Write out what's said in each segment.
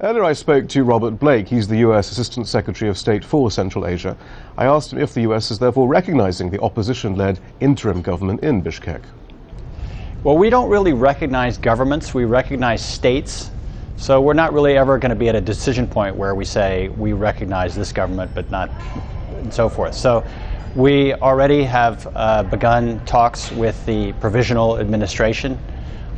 Earlier I spoke to Robert Blake. He's the US Assistant Secretary of State for Central Asia. I asked him if the US is therefore recognizing the opposition-led interim government in Bishkek. Well, we don't really recognize governments. We recognize states. So we're not really ever going to be at a decision point where we say we recognize this government but not, and so forth. So we already have begun talks with the provisional administration.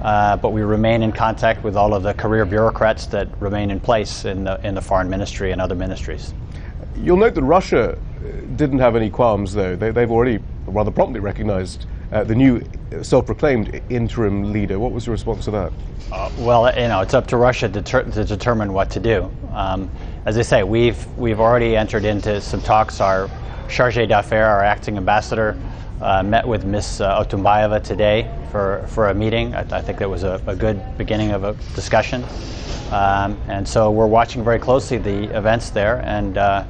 But we remain in contact with all of the career bureaucrats that remain in place in the foreign ministry and other ministries. You'll note that Russia didn't have any qualms, though. They've already rather promptly recognized the new self-proclaimed interim leader. What was your response to that? Well, it's up to Russia to determine what to do. As I say, we've already entered into some talks. Our chargé d'affaires, our acting ambassador, met with Ms. Otunbayeva today for a meeting. I think that was a good beginning of a discussion. And so we're watching very closely the events there. And I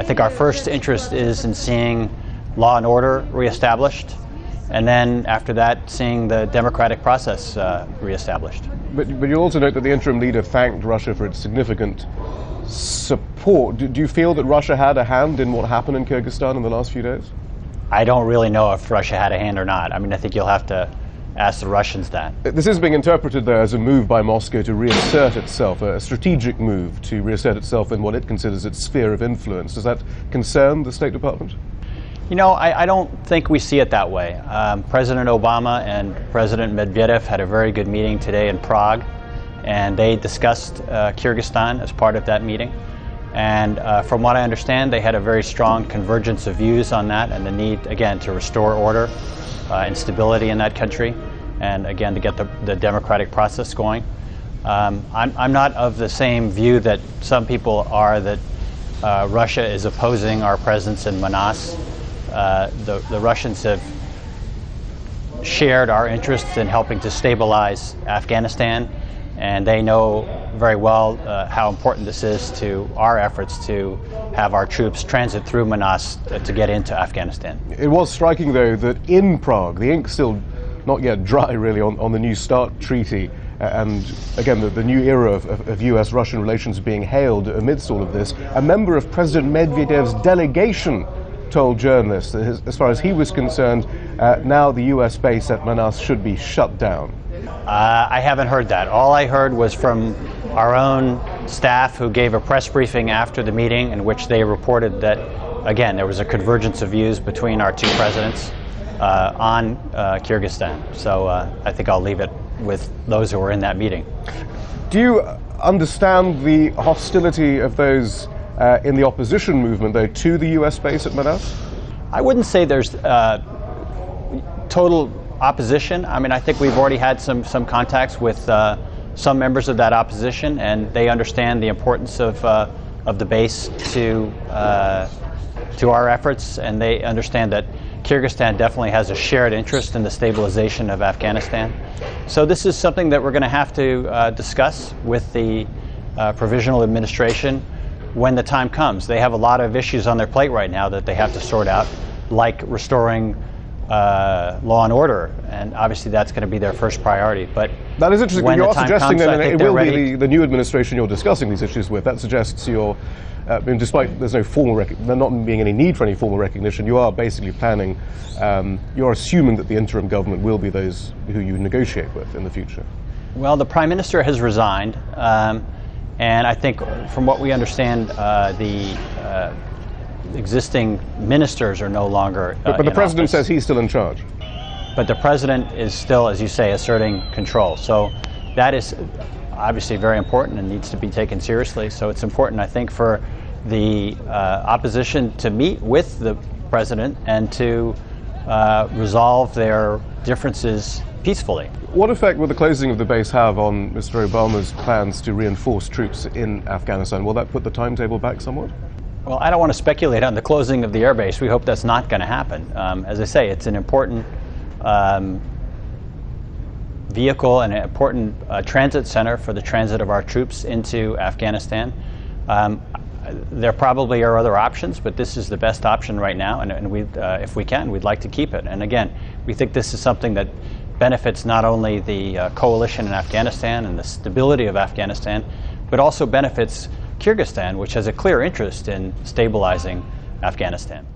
think our first interest is in seeing law and order reestablished. And then after that, seeing the democratic process reestablished. But you'll also note that the interim leader thanked Russia for its significant support. Do you feel that Russia had a hand in what happened in Kyrgyzstan in the last few days? I don't really know if Russia had a hand or not. I mean, I think you'll have to ask the Russians that. This is being interpreted, though, as a move by Moscow to reassert itself, a strategic move to reassert itself in what it considers its sphere of influence. Does that concern the State Department? I don't think we see it that way. President Obama and President Medvedev had a very good meeting today in Prague, and they discussed Kyrgyzstan as part of that meeting. And from what I understand, they had a very strong convergence of views on that and the need, again, to restore order and stability in that country, and again, to get the democratic process going. I'm not of the same view that some people are, that Russia is opposing our presence in Manas. The Russians have shared our interests in helping to stabilize Afghanistan, and they know very well how important this is to our efforts to have our troops transit through Manas to get into Afghanistan. It was striking, though, that in Prague, the ink's still not yet dry, really, on the New START treaty, and again, the new era of US-Russian relations being hailed amidst all of this. A member of President Medvedev's delegation told journalists that as far as he was concerned, now the US base at Manas should be shut down. I haven't heard that. All I heard was from our own staff, who gave a press briefing after the meeting in which they reported that, again, there was a convergence of views between our two presidents on Kyrgyzstan. So I think I'll leave it with those who were in that meeting. Do you understand the hostility of those in the opposition movement, though, to the US base at Manas? I wouldn't say there's total opposition. I mean, I think we've already had some contacts with some members of that opposition, and they understand the importance of the base to our efforts, and they understand that Kyrgyzstan definitely has a shared interest in the stabilization of Afghanistan. So this is something that we're going to have to discuss with the provisional administration when the time comes. They have a lot of issues on their plate right now that they have to sort out, like restoring law and order, and obviously that's going to be their first priority. But that is interesting. When you are comes, suggesting that it will be the new administration you're discussing these issues with. That suggests you're, despite there's no formal there not being any need for any formal recognition, you are basically planning. You're assuming that the interim government will be those who you negotiate with in the future. Well, the Prime Minister has resigned, and I think, from what we understand, the existing ministers are no longer but the president office. says he's still in charge. But the president is still, as you say, asserting control. So that is obviously very important and needs to be taken seriously. So it's important, I think, for the opposition to meet with the president and to resolve their differences peacefully. What effect will the closing of the base have on Mr. Obama's plans to reinforce troops in Afghanistan? Will that put the timetable back somewhat? Well, I don't want to speculate on the closing of the airbase. We hope that's not going to happen. As I say, it's an important vehicle and an important transit center for the transit of our troops into Afghanistan. There probably are other options, but this is the best option right now, and we, if we can, we'd like to keep it. And again, we think this is something that benefits not only the coalition in Afghanistan and the stability of Afghanistan, but also benefits Kyrgyzstan, which has a clear interest in stabilizing Afghanistan.